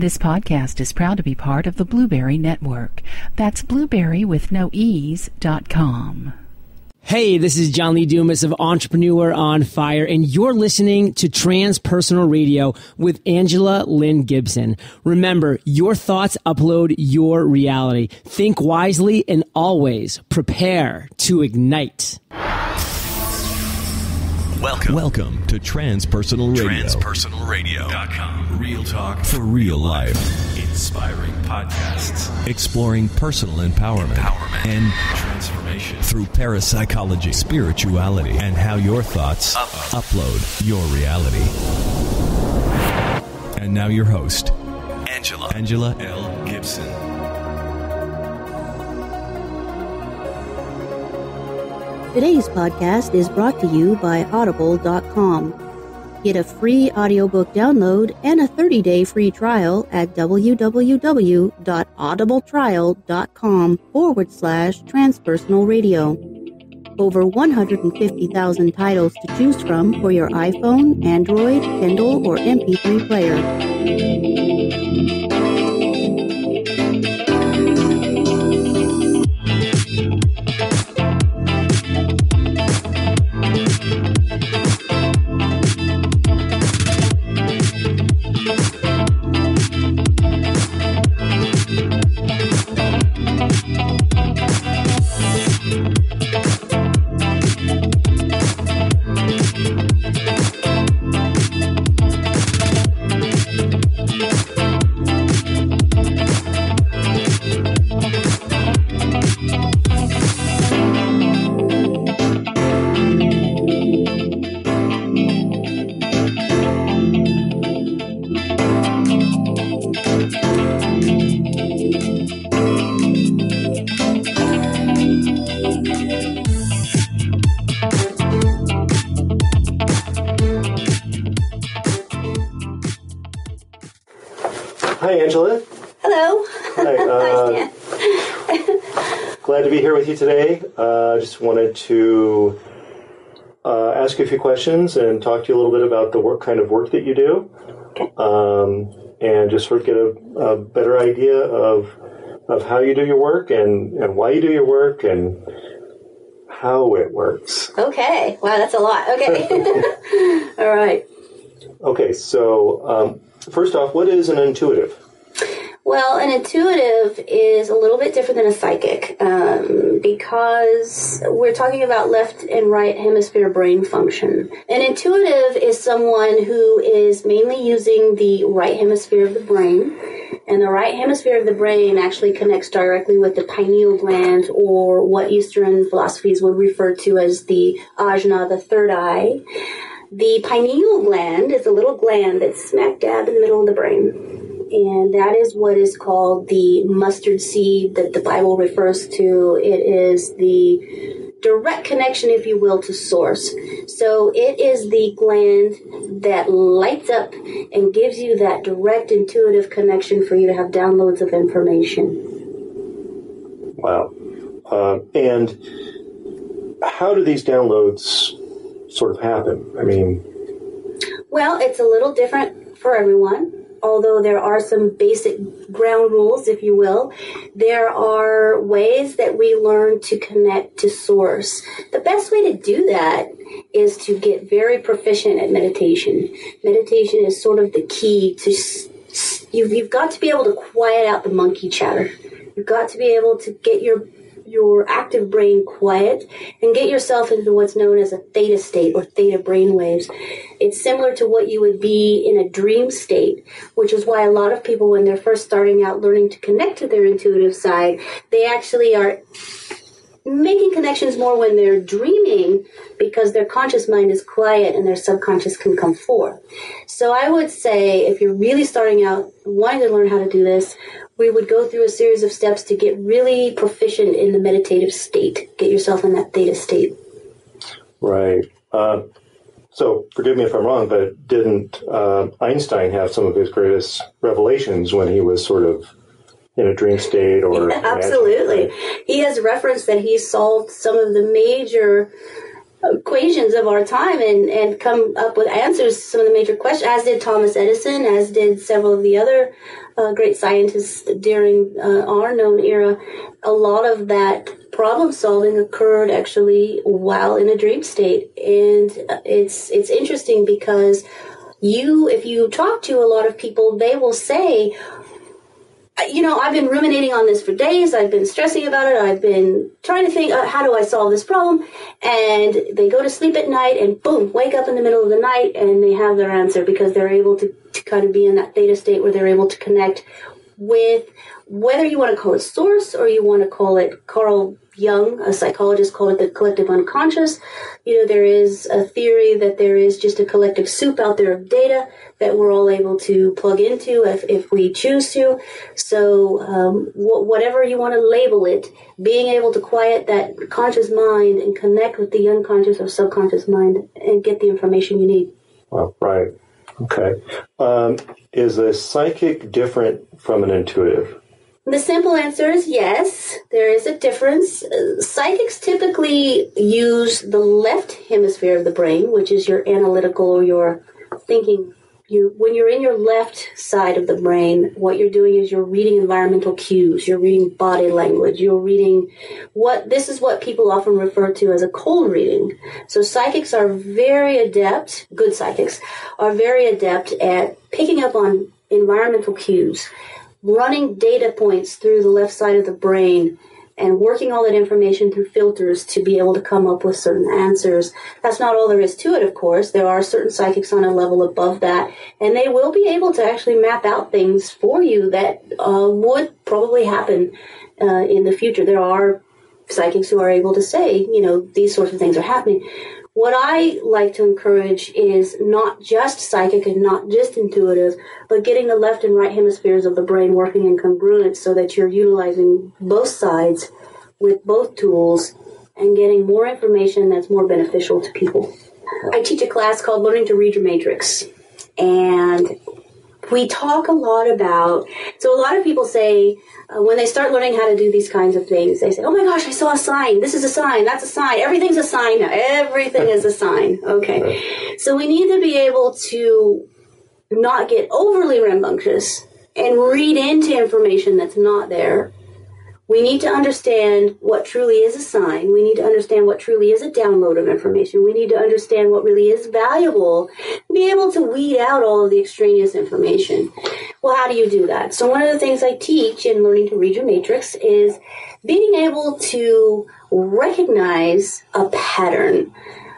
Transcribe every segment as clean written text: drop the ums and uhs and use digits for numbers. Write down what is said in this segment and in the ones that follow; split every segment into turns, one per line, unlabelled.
This podcast is proud to be part of the Blueberry Network. That's blueberrywithnoease.com.
Hey, this is John Lee Dumas of Entrepreneur on Fire, and you're listening to Transpersonal Radio with Angela Lynn Gibson. Remember, your thoughts upload your reality. Think wisely and always prepare to ignite.
Welcome to Transpersonal Radio. TranspersonalRadio.com. Real talk for real life. Inspiring podcasts. Exploring personal empowerment and transformation through parapsychology, spirituality, and how your thoughts upload your reality. And now your host, Angela L. Gibson.
Today's podcast is brought to you by Audible.com. Get a free audiobook download and a 30-day free trial at www.audibletrial.com/transpersonal radio. Over 150,000 titles to choose from for your iPhone, Android, Kindle, or MP3 player.
Hi, Angela.
Hello.
Hi.
Hi, Stan.
Glad to be here with you today. Just wanted to ask you a few questions and talk to you a little bit about the kind of work that you do, and just sort of get a better idea of how you do your work and why you do your work and how it works.
Okay. Wow, that's a lot. Okay. All right.
Okay, so first off, what is an intuitive?
Well, an intuitive is a little bit different than a psychic because we're talking about left and right hemisphere brain function. An intuitive is someone who is mainly using the right hemisphere of the brain, and the right hemisphere of the brain actually connects directly with the pineal gland, or what Eastern philosophies would refer to as the ajna, the third eye. The pineal gland is a little gland that's smack dab in the middle of the brain. And that is what is called the mustard seed that the Bible refers to. It is the direct connection, if you will, to source. So it is the gland that lights up and gives you that direct intuitive connection for you to have downloads of information.
Wow. And how do these downloads sort of happen? I mean...
Well, it's a little different for everyone. Although there are some basic ground rules, if you will, there are ways that we learn to connect to source. The best way to do that is to get very proficient at meditation. Meditation is sort of the key to... You've got to be able to quiet out the monkey chatter. You've got to be able to get your active brain quiet and get yourself into what's known as a theta state or theta brainwaves. It's similar to what you would be in a dream state, which is why a lot of people, when they're first starting out learning to connect to their intuitive side, they actually are making connections more when they're dreaming, because their conscious mind is quiet and their subconscious can come forth. So I would say, if you're really starting out wanting to learn how to do this, we would go through a series of steps to get really proficient in the meditative state. Get yourself in that theta state.
Right. So forgive me if I'm wrong, but didn't Einstein have some of his greatest revelations when he was sort of in a dream state? Or
absolutely. He has referenced that he solved some of the major equations of our time and come up with answers to some of the major questions, as did Thomas Edison, as did several of the other great scientists during our known era. A lot of that problem solving occurred actually while in a dream state. And it's interesting because if you talk to a lot of people, they will say, I've been ruminating on this for days. I've been stressing about it. I've been trying to think, how do I solve this problem? And they go to sleep at night and boom, wake up in the middle of the night and they have their answer because they're able to kind of be in that theta state where they're able to connect with, whether you want to call it source or you want to call it, Carl Jung, a psychologist, called it the collective unconscious. There is a theory that there is just a collective soup out there of data that we're all able to plug into if we choose to. So whatever you want to label it, being able to quiet that conscious mind and connect with the unconscious or subconscious mind and get the information you need.
Well, right. Okay. Is a psychic different from an intuitive?
The simple answer is yes, there is a difference. Psychics typically use the left hemisphere of the brain, which is your analytical or your thinking. When you're in your left side of the brain, what you're doing is you're reading environmental cues, you're reading body language, you're reading this is what people often refer to as a cold reading. So psychics are very adept, good psychics, are very adept at picking up on environmental cues, running data points through the left side of the brain and working all that information through filters to be able to come up with certain answers. That's not all there is to it, of course. There are certain psychics on a level above that, and they will be able to actually map out things for you that would probably happen in the future. There are psychics who are able to say, these sorts of things are happening. What I like to encourage is not just psychic and not just intuitive, but getting the left and right hemispheres of the brain working in congruence so that you're utilizing both sides with both tools and getting more information that's more beneficial to people. I teach a class called Learning to Read Your Matrix, and we talk a lot about, so a lot of people say, when they start learning how to do these kinds of things, they say, oh my gosh, I saw a sign. This is a sign. That's a sign. Everything's a sign now. Everything is a sign. Okay. So we need to be able to not get overly rambunctious and read into information that's not there. We need to understand what truly is a sign. We need to understand what truly is a download of information. We need to understand what really is valuable, be able to weed out all of the extraneous information. Well, how do you do that? So one of the things I teach in Learning to Read Your Matrix is being able to recognize a pattern.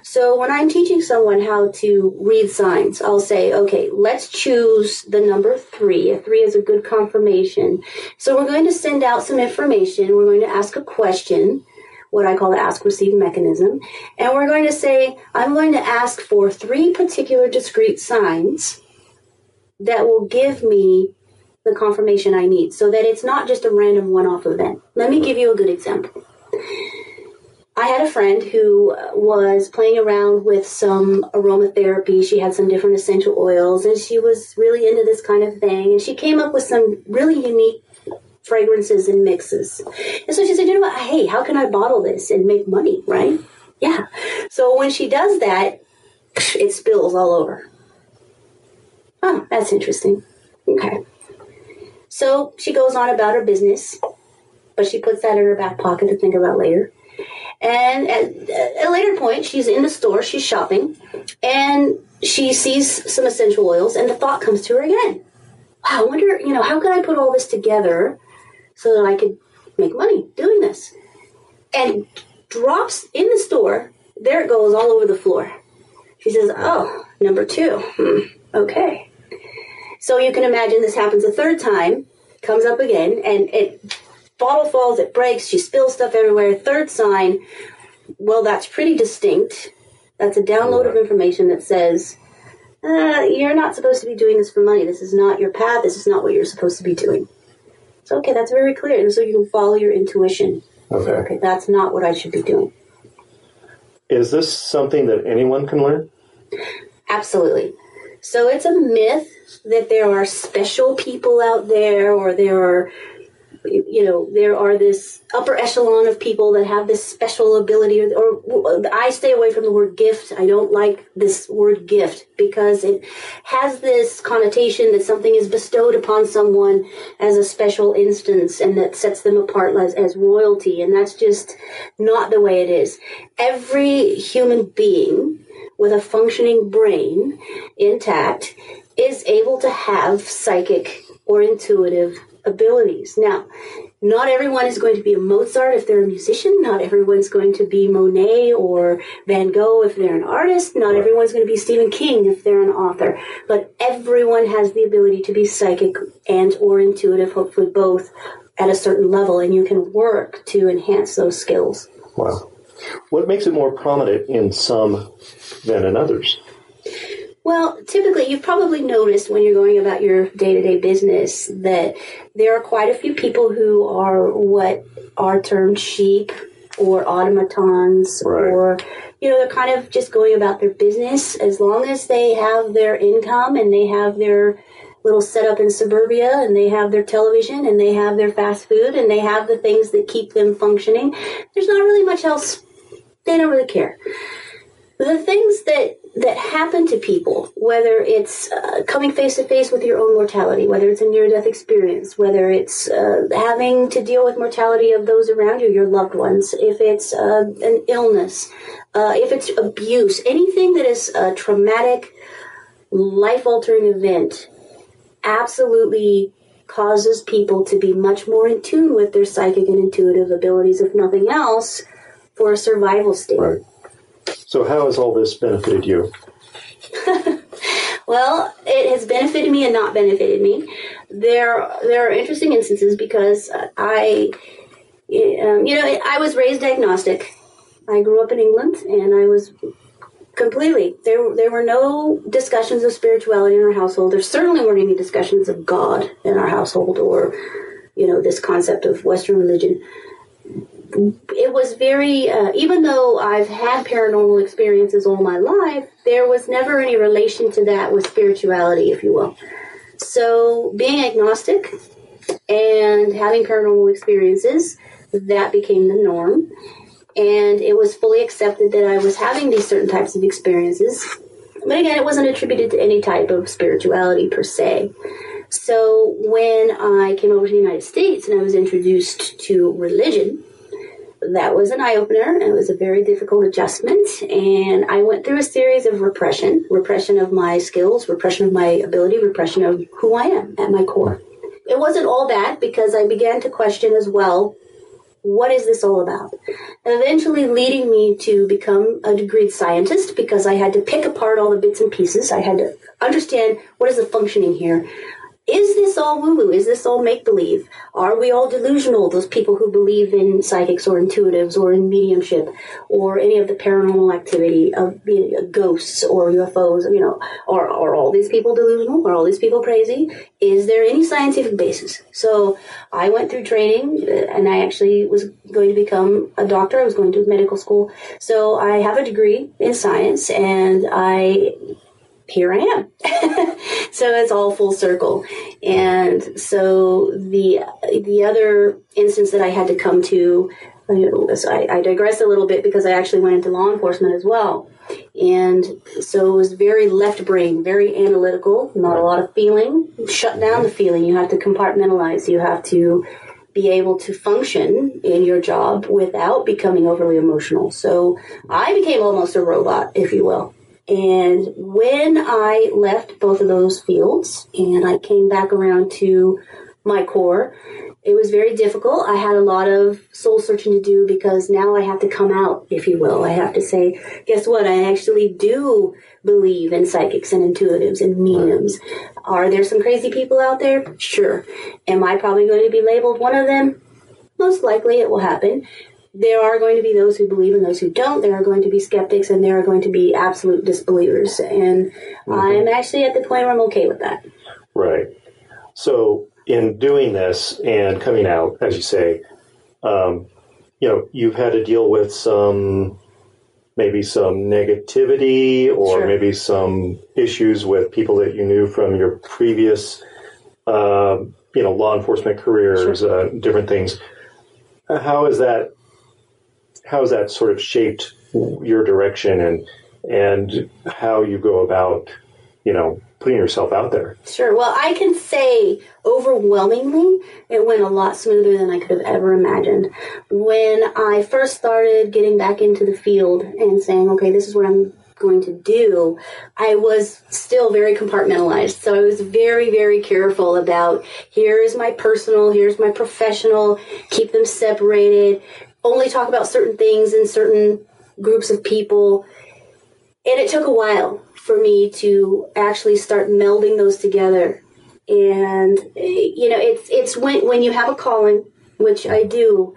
So when I'm teaching someone how to read signs, I'll say, okay, let's choose the number 3. A 3 is a good confirmation. So we're going to send out some information. We're going to ask a question, what I call the ask-receive mechanism. And we're going to say, I'm going to ask for 3 particular discrete signs that will give me the confirmation I need so that it's not just a random one-off event. Let me give you a good example. I had a friend who was playing around with some aromatherapy. She had some different essential oils, and she was really into this kind of thing. And she came up with some really unique fragrances and mixes. And so she said, you know what? Hey, how can I bottle this and make money, right? Yeah. So when she does that, it spills all over. Oh, that's interesting. Okay. So she goes on about her business, but she puts that in her back pocket to think about later. And at a later point, she's in the store, she's shopping, and she sees some essential oils, and the thought comes to her again. Wow, I wonder, how could I put all this together so that I could make money doing this? And drops in the store, there it goes all over the floor. She says, oh, number 2. Okay. So you can imagine this happens a third time, comes up again, and bottle falls, it breaks, she spills stuff everywhere. Third sign, well, that's pretty distinct. That's a download of information that says, you're not supposed to be doing this for money. This is not your path. This is not what you're supposed to be doing. So, okay, that's very clear. And so you can follow your intuition. Okay, that's not what I should be doing.
Is this something that anyone can learn?
Absolutely. So it's a myth that there are special people out there, or there are there are this upper echelon of people that have this special ability, or I stay away from the word gift. I don't like this word gift because it has this connotation that something is bestowed upon someone as a special instance and that sets them apart as royalty. And that's just not the way it is. Every human being with a functioning brain intact is able to have psychic or intuitive abilities. Now, not everyone is going to be a Mozart if they're a musician. Not everyone's going to be Monet or Van Gogh if they're an artist. Not everyone's going to be Stephen King if they're an author. But everyone has the ability to be psychic and or intuitive, hopefully both, at a certain level, and you can work to enhance those skills.
Wow. What makes it more prominent in some than in others?
Well, typically, you've probably noticed when you're going about your day-to-day business that there are quite a few people who are what are termed sheep or automatons, or, they're kind of just going about their business. As long as they have their income and they have their little setup in suburbia and they have their television and they have their fast food and they have the things that keep them functioning, there's not really much else. They don't really care. The things that happen to people, whether it's coming face to face with your own mortality, whether it's a near-death experience, whether it's having to deal with mortality of those around you, your loved ones, if it's an illness, if it's abuse, anything that is a traumatic, life-altering event absolutely causes people to be much more in tune with their psychic and intuitive abilities, if nothing else, for a survival state.
Right. So how has all this benefited you?
Well, it has benefited me and not benefited me. There are interesting instances because I was raised agnostic. I grew up in England, and I was completely, there were no discussions of spirituality in our household. There certainly weren't any discussions of God in our household or, this concept of Western religion. It was very, even though I've had paranormal experiences all my life, there was never any relation to that with spirituality, if you will. So being agnostic and having paranormal experiences, that became the norm. And it was fully accepted that I was having these certain types of experiences. But again, it wasn't attributed to any type of spirituality per se. So when I came over to the United States and I was introduced to religion, that was an eye-opener. It was a very difficult adjustment, and I went through a series of repression of my skills, repression of my ability, repression of who I am at my core. It wasn't all bad because I began to question as well, what is this all about? Eventually leading me to become a degreed scientist because I had to pick apart all the bits and pieces. I had to understand what is the functioning here. Is this all woo-woo? Is this all make-believe? Are we all delusional, those people who believe in psychics or intuitives or in mediumship or any of the paranormal activity of ghosts or UFOs? Are all these people delusional? Are all these people crazy? Is there any scientific basis? So I went through training, and I actually was going to become a doctor. I was going to medical school. So I have a degree in science, and here I am. So it's all full circle. And so the other instance that I had to come to, I digress a little bit because I actually went into law enforcement as well. And so it was very left brain, very analytical, not a lot of feeling. Shut down the feeling. You have to compartmentalize. You have to be able to function in your job without becoming overly emotional. So I became almost a robot, if you will. And when I left both of those fields and I came back around to my core, it was very difficult. I had a lot of soul searching to do because now I have to come out, if you will. I have to say, guess what? I actually do believe in psychics and intuitives and mediums. Are there some crazy people out there? Sure. Am I probably going to be labeled one of them? Most likely it will happen. There are going to be those who believe and those who don't. There are going to be skeptics and there are going to be absolute disbelievers. And I'm actually at the point where I'm okay with that.
Right. So in doing this and coming out, as you say, you've had to deal with maybe some negativity or
Sure.
maybe some issues with people that you knew from your previous law enforcement careers,
Sure.
Different things. How has that sort of shaped your direction and how you go about, putting yourself out there?
Sure. Well, I can say overwhelmingly it went a lot smoother than I could have ever imagined. When I first started getting back into the field and saying, okay, this is what I'm going to do, I was still very compartmentalized. So I was very, very careful about here's my personal, here's my professional, keep them separated, only talk about certain things in certain groups of people. And it took a while for me to actually start melding those together. And, it's when you have a calling, which I do,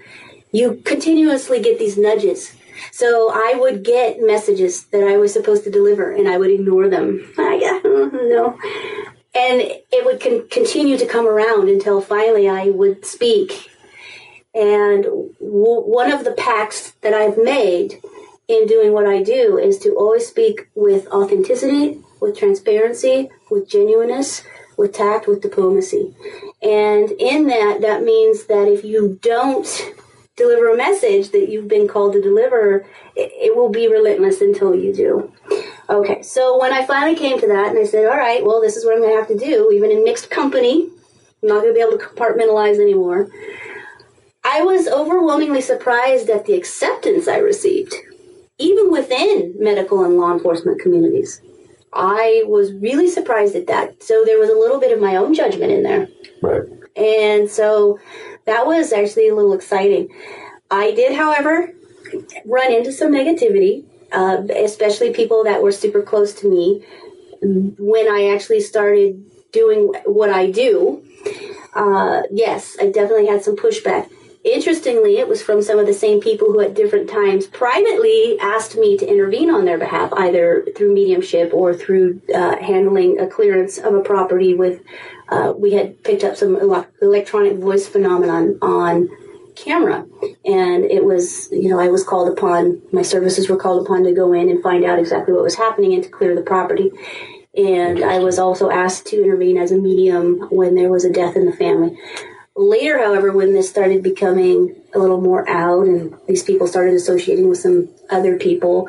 you continuously get these nudges. So I would get messages that I was supposed to deliver, and I would ignore them. No. And it would continue to come around until finally I would speak. And one of the pacts that I've made in doing what I do is to always speak with authenticity, with transparency, with genuineness, with tact, with diplomacy. And in that means that if you don't deliver a message that you've been called to deliver, it will be relentless until you do. Okay, so when I finally came to that and I said, all right, well, this is what I'm going to have to do, even in mixed company, I'm not going to be able to compartmentalize anymore. I was overwhelmingly surprised at the acceptance I received, even within medical and law enforcement communities. I was really surprised at that. So there was a little bit of my own judgment in there.
Right.
And so that was actually a little exciting. I did, however, run into some negativity, especially people that were super close to me when I actually started doing what I do. Yes, I definitely had some pushback. Interestingly, it was from some of the same people who at different times privately asked me to intervene on their behalf, either through mediumship or through handling a clearance of a property with, we had picked up some electronic voice phenomenon on camera. And it was, I was called upon, my services were called upon to go in and find out exactly what was happening and to clear the property. And I was also asked to intervene as a medium when there was a death in the family. Later, however, when this started becoming a little more out and these people started associating with some other people,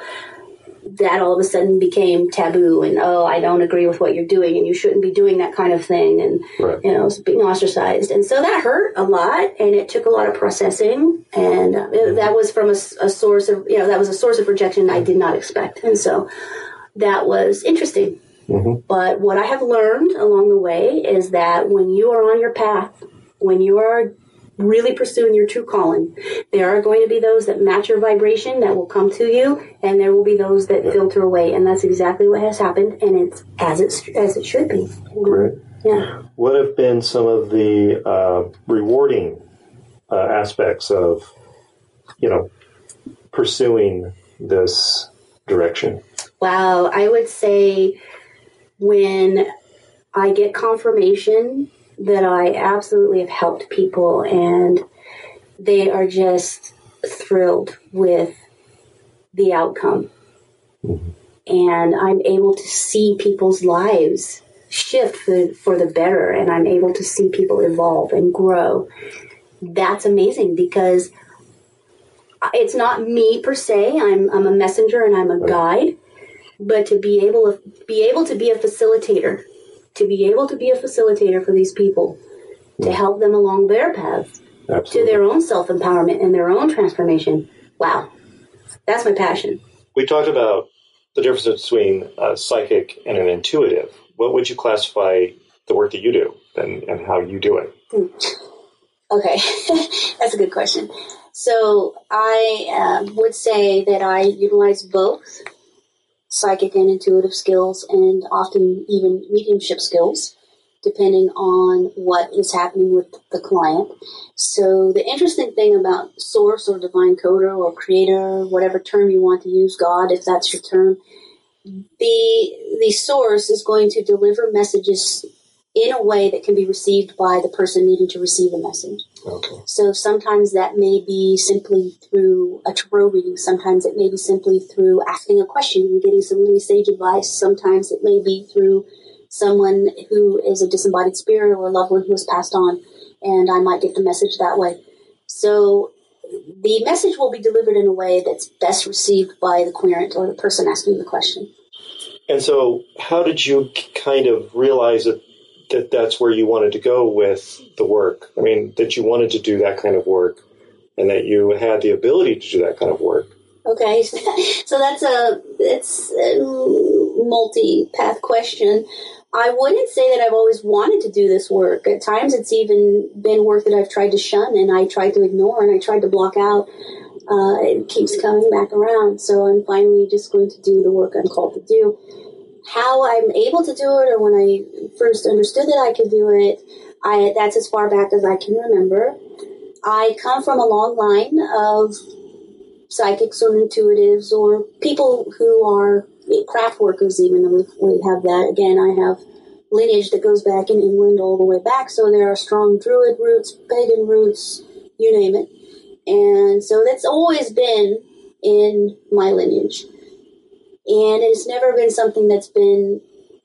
that all of a sudden became taboo and, I don't agree with what you're doing and you shouldn't be doing that kind of thing. And,
right.
It's being ostracized. And so that hurt a lot and it took a lot of processing. And that was from a source of, that was a source of rejection I did not expect. And so that was interesting.
Mm-hmm.
But what I have learned along the way is that when you are on your path, when you are really pursuing your true calling, there are going to be those that match your vibration that will come to you, and there will be those that filter away. And that's exactly what has happened, and it's as it should be.
Great.
Yeah.
What have been some of the rewarding aspects of, pursuing this direction?
Wow. I would say when I get confirmation that I absolutely have helped people and they are just thrilled with the outcome. Mm-hmm. And I'm able to see people's lives shift for the better, and I'm able to see people evolve and grow. That's amazing because it's not me per se. I'm a messenger and I'm a guide, but to be able to be a facilitator, for these people, to help them along their paths, to their own self-empowerment and their own transformation. Wow. That's my passion.
We talked about the difference between a psychic and an intuitive. What would you classify the work that you do and how you do it?
Okay. That's a good question. So I would say that I utilize both psychic and intuitive skills, and often even mediumship skills, depending on what is happening with the client. So the interesting thing about source or divine coder or creator, whatever term you want to use, God, if that's your term, the source is going to deliver messages in a way that can be received by the person needing to receive a message.
Okay.
So sometimes that may be simply through a tarot reading. Sometimes it may be simply through asking a question and getting some really sage advice. Sometimes it may be through someone who is a disembodied spirit or a loved one who has passed on, and I might get the message that way. So the message will be delivered in a way that's best received by the querent or the person asking the question.
And so how did you kind of realize that that's where you wanted to go with the work? I mean, that you wanted to do that kind of work and that you had the ability to do that kind of work?
Okay, so it's a multi-path question. I wouldn't say that I've always wanted to do this work. At times it's even been work that I've tried to shun and I tried to ignore and I tried to block out. It keeps coming back around. So I'm finally just going to do the work I'm called to do. How I'm able to do it, or when I first understood that I could do it, that's as far back as I can remember. I come from a long line of psychics or intuitives or people who are craft workers even. We have that. Again, I have lineage that goes back in England all the way back, so there are strong druid roots, pagan roots, you name it. And so that's always been in my lineage. And it's never been something that's been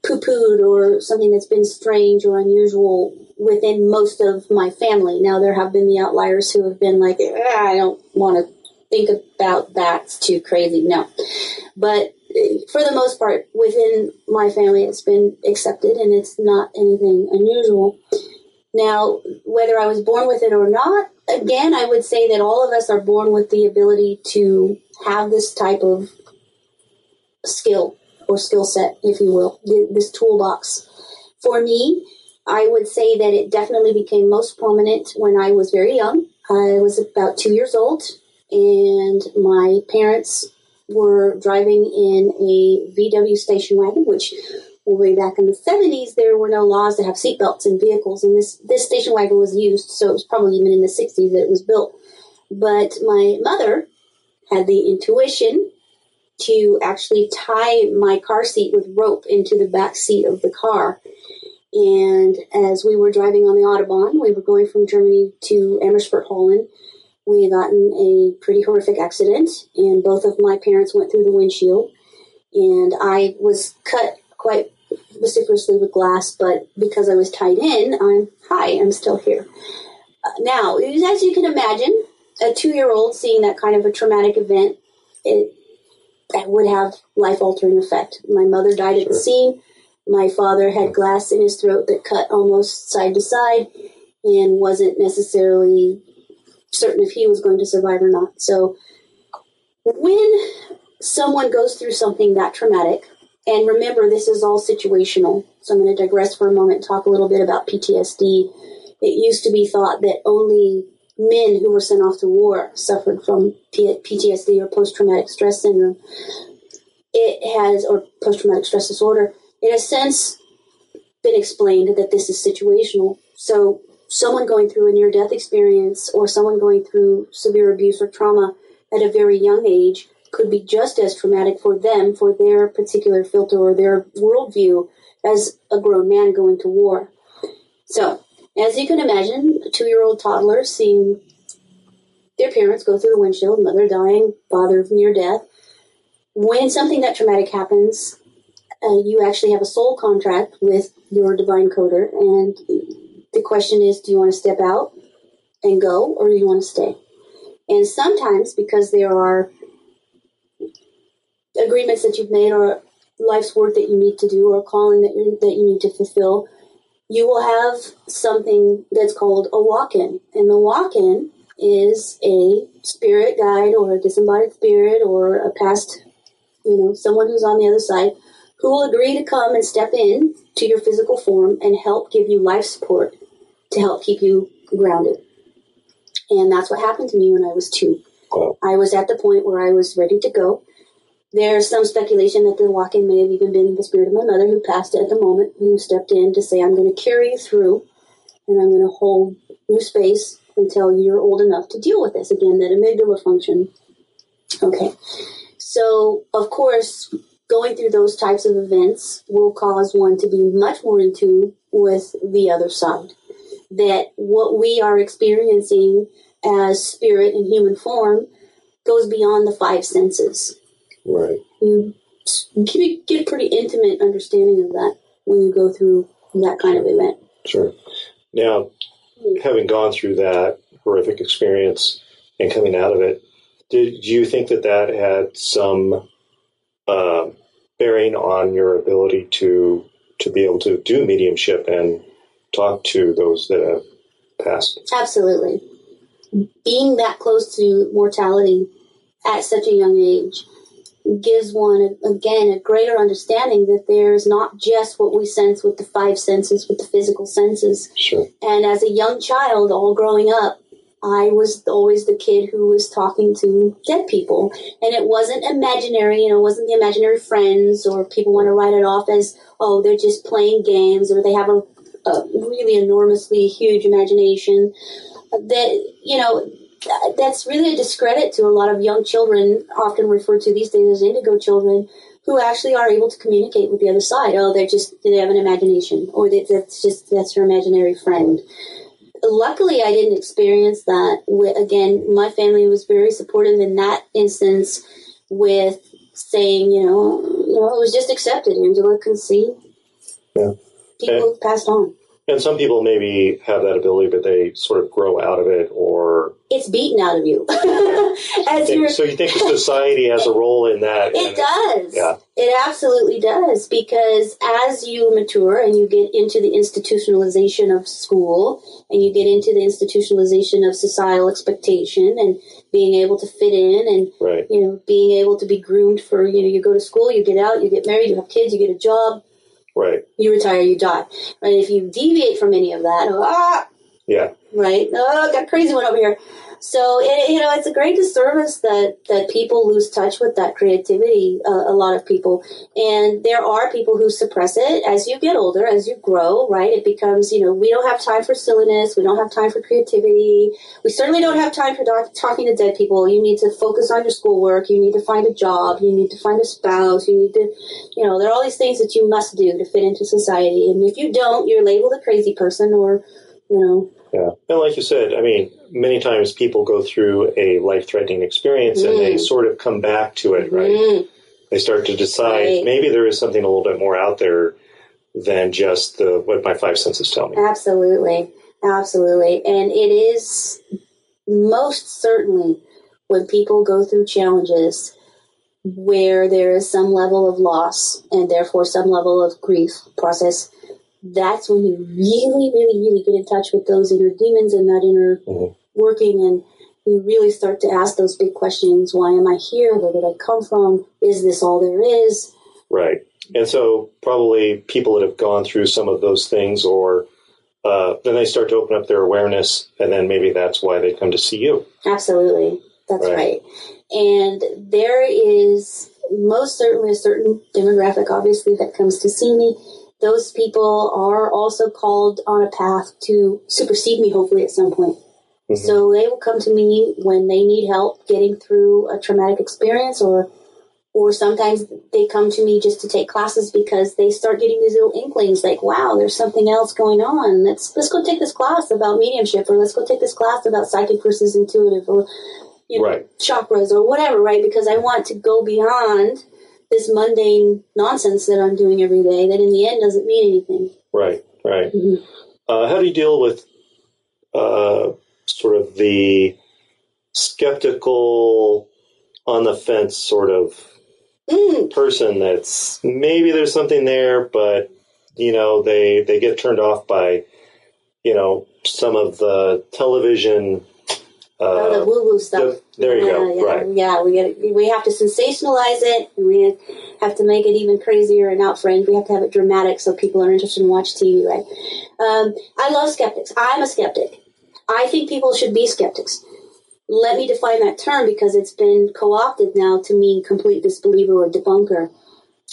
poo-pooed or something that's been strange or unusual within most of my family. Now, there have been the outliers who have been like, I don't want to think about that. It's too crazy. No. But for the most part, within my family, it's been accepted and it's not anything unusual. Now, whether I was born with it or not, again, I would say that all of us are born with the ability to have this type of skill or skill set, if you will, this toolbox. For me, I would say that it definitely became most prominent when I was very young. I was about 2 years old, and my parents were driving in a VW station wagon, which way back in the 70s, there were no laws to have seatbelts in vehicles, and this station wagon was used, so it was probably even in the 60s that it was built. But my mother had the intuition to actually tie my car seat with rope into the back seat of the car. And as we were driving on the Autobahn, we were going from Germany to Amersfoort, Holland. We had gotten a pretty horrific accident, and both of my parents went through the windshield. And I was cut quite vociferously with glass, but because I was tied in, I'm still here. Now, as you can imagine, a 2-year-old seeing that kind of a traumatic event, that would have life-altering effect. My mother died at the scene. My father had glass in his throat that cut almost side to side and wasn't necessarily certain if he was going to survive or not. So when someone goes through something that traumatic, and remember, this is all situational, so I'm going to digress for a moment and talk a little bit about PTSD. It used to be thought that only men who were sent off to war suffered from PTSD or post-traumatic stress syndrome. Or post-traumatic stress disorder. It has since been explained that this is situational. So someone going through a near-death experience or someone going through severe abuse or trauma at a very young age could be just as traumatic for them, for their particular filter or their worldview, as a grown man going to war. So, as you can imagine, a 2-year-old toddler seeing their parents go through the windshield, mother dying, father near death. When something that traumatic happens, you actually have a soul contract with your divine coder, and the question is, do you want to step out and go, or do you want to stay? And sometimes, because there are agreements that you've made or life's work that you need to do or calling that you need to fulfill, you will have something that's called a walk-in. And the walk-in is a spirit guide or a disembodied spirit or a past, someone who's on the other side who will agree to come and step in to your physical form and help give you life support to help keep you grounded. And that's what happened to me when I was 2.
Wow.
I was at the point where I was ready to go. There's some speculation that the walk-in may have even been the spirit of my mother who passed at the moment, who stepped in to say, I'm going to carry you through and I'm going to hold your space until you're old enough to deal with this. Again, that amygdala function. Okay. So, of course, going through those types of events will cause one to be much more in tune with the other side. That what we are experiencing as spirit in human form goes beyond the 5 senses.
Right.
You get a pretty intimate understanding of that. when you go through that kind of event.
Sure. Now, having gone through that horrific experience and coming out of it, did you think that had some bearing on your ability to be able to do mediumship and talk to those that have passed?
Absolutely. Being that close to mortality at such a young age gives one, again, a greater understanding that there's not just what we sense with the five senses, with the physical senses.
Sure.
And as a young child, all growing up, I was always the kid who was talking to dead people. And it wasn't imaginary, it wasn't the imaginary friends, or people want to write it off as, oh, they're just playing games, or they have a really enormously huge imagination. That's really a discredit to a lot of young children, often referred to these days as indigo children, who actually are able to communicate with the other side. Oh, they have an imagination, or that's her imaginary friend. Luckily, I didn't experience that. Again, my family was very supportive in that instance, with saying, it was just accepted. Angela can see.
Yeah.
People have passed on.
And some people maybe have that ability, but they sort of grow out of it, or
it's beaten out of you.
So you think society has a role in that?
It does.
Yeah.
It absolutely does, because as you mature and you get into the institutionalization of school, and you get into the institutionalization of societal expectation and being able to fit in, and
right.
Being able to be groomed for, you go to school, you get out, you get married, you have kids, you get a job.
Right.
You retire, you die. Right? If you deviate from any of that,
yeah.
Right? Oh, got a crazy one over here. So, it's a great disservice that people lose touch with that creativity, a lot of people. And there are people who suppress it as you get older, as you grow, right? It becomes, we don't have time for silliness. We don't have time for creativity. We certainly don't have time for talking to dead people. You need to focus on your schoolwork. You need to find a job. You need to find a spouse. You need to, there are all these things that you must do to fit into society. And if you don't, you're labeled a crazy person, or,
Yeah. And like you said, many times people go through a life-threatening experience and they sort of come back to it, right? They start to decide maybe there is something a little bit more out there than just what my five senses tell me.
Absolutely. Absolutely. And it is most certainly when people go through challenges where there is some level of loss and therefore some level of grief process, that's when you really, really, really get in touch with those inner demons and that inner working, and you really start to ask those big questions. Why am I here? Where did I come from? Is this all there is?
Right. And so probably people that have gone through some of those things, or then they start to open up their awareness, and then maybe that's why they come to see you.
Absolutely. That's right. And there is most certainly a certain demographic, obviously, that comes to see me. Those people are also called on a path to supersede me, hopefully, at some point. Mm-hmm. So they will come to me when they need help getting through a traumatic experience, or sometimes they come to me just to take classes because they start getting these little inklings like, wow, there's something else going on. Let's go take this class about mediumship, or let's go take this class about psychic versus intuitive, or chakras, or whatever, right? Because I want to go beyond this mundane nonsense that I'm doing every day that in the end doesn't mean anything.
Right.
Mm-hmm.
How do you deal with sort of the skeptical, on the fence sort of person that's maybe there's something there, but, they get turned off by, some of the television
the woo-woo stuff.
There you go. Right.
Yeah, we have to sensationalize it, and we have to make it even crazier and outfrank. We have to have it dramatic so people are interested in watch TV, right? I love skeptics. I'm a skeptic. I think people should be skeptics. Let me define that term, because it's been co-opted now to mean complete disbeliever or debunker.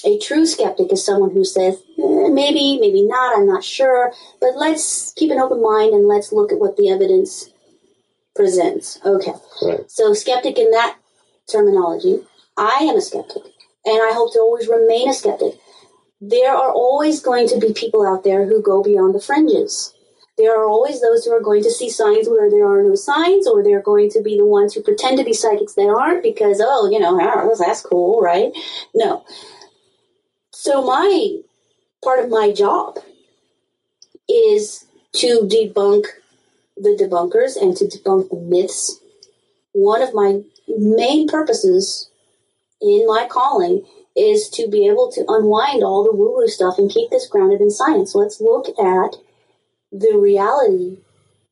A true skeptic is someone who says, maybe, maybe not, I'm not sure, but let's keep an open mind and let's look at what the evidence presents. Okay.
Right.
So skeptic in that terminology. I am a skeptic, and I hope to always remain a skeptic. There are always going to be people out there who go beyond the fringes. There are always those who are going to see signs where there are no signs, or they're going to be the ones who pretend to be psychics that aren't because, that's cool, right? No. So my part of my job is to debunk the debunkers and to debunk the myths. One of my main purposes in my calling is to be able to unwind all the woo-woo stuff and keep this grounded in science. Let's look at the reality,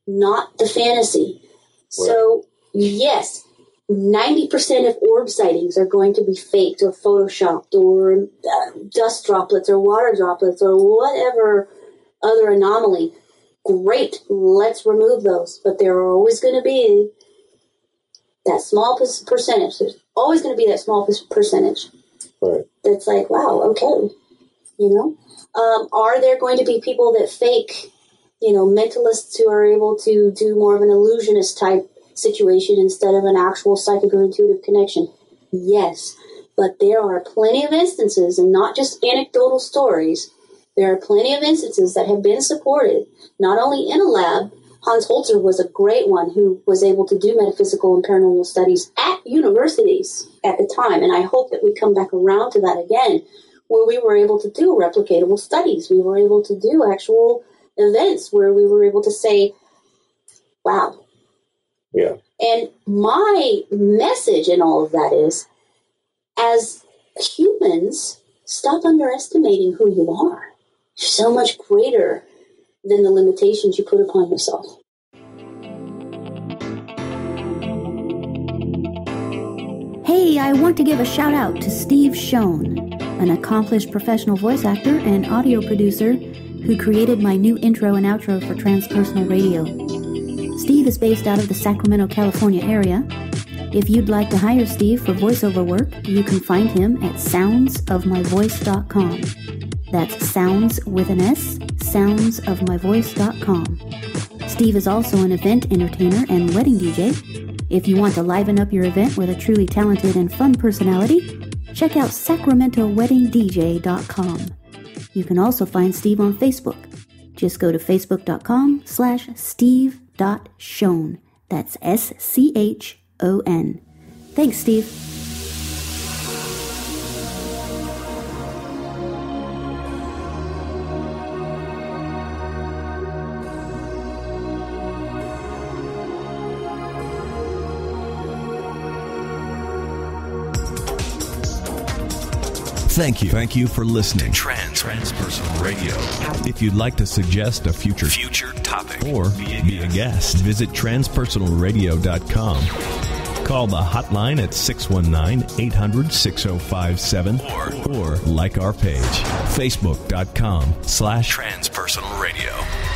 not the fantasy. Right. So, yes, 90% of orb sightings are going to be faked or photoshopped or dust droplets or water droplets or whatever other anomaly. Great, let's remove those. But there are always going to be that small percentage. There's always going to be that small percentage.
Right.
That's like, wow, okay. Are there going to be people that fake, mentalists who are able to do more of an illusionist type situation instead of an actual psychic or intuitive connection? Yes. But there are plenty of instances, and not just anecdotal stories, there are plenty of instances that have been supported, not only in a lab. Hans Holzer was a great one who was able to do metaphysical and paranormal studies at universities at the time, and I hope that we come back around to that again, where we were able to do replicatable studies. We were able to do actual events where we were able to say, wow.
Yeah.
And my message in all of that is, as humans, stop underestimating who you are. You're so much greater than the limitations you put upon yourself.
Hey, I want to give a shout out to Steve Schoen, an accomplished professional voice actor and audio producer who created my new intro and outro for Transpersonal Radio. Steve is based out of the Sacramento, California area. If you'd like to hire Steve for voiceover work, you can find him at soundsofmyvoice.com. That's sounds with an S, soundsofmyvoice.com. Steve is also an event entertainer and wedding DJ. If you want to liven up your event with a truly talented and fun personality, check out sacramentoweddingdj.com. You can also find Steve on Facebook. Just go to facebook.com/steve.schoen. That's SCHON. Thanks, Steve.
Thank you for listening to Transpersonal Radio. If you'd like to suggest a future topic or be a guest, visit transpersonalradio.com. Call the hotline at 619-800-6057 or like our page, facebook.com/transpersonalradio.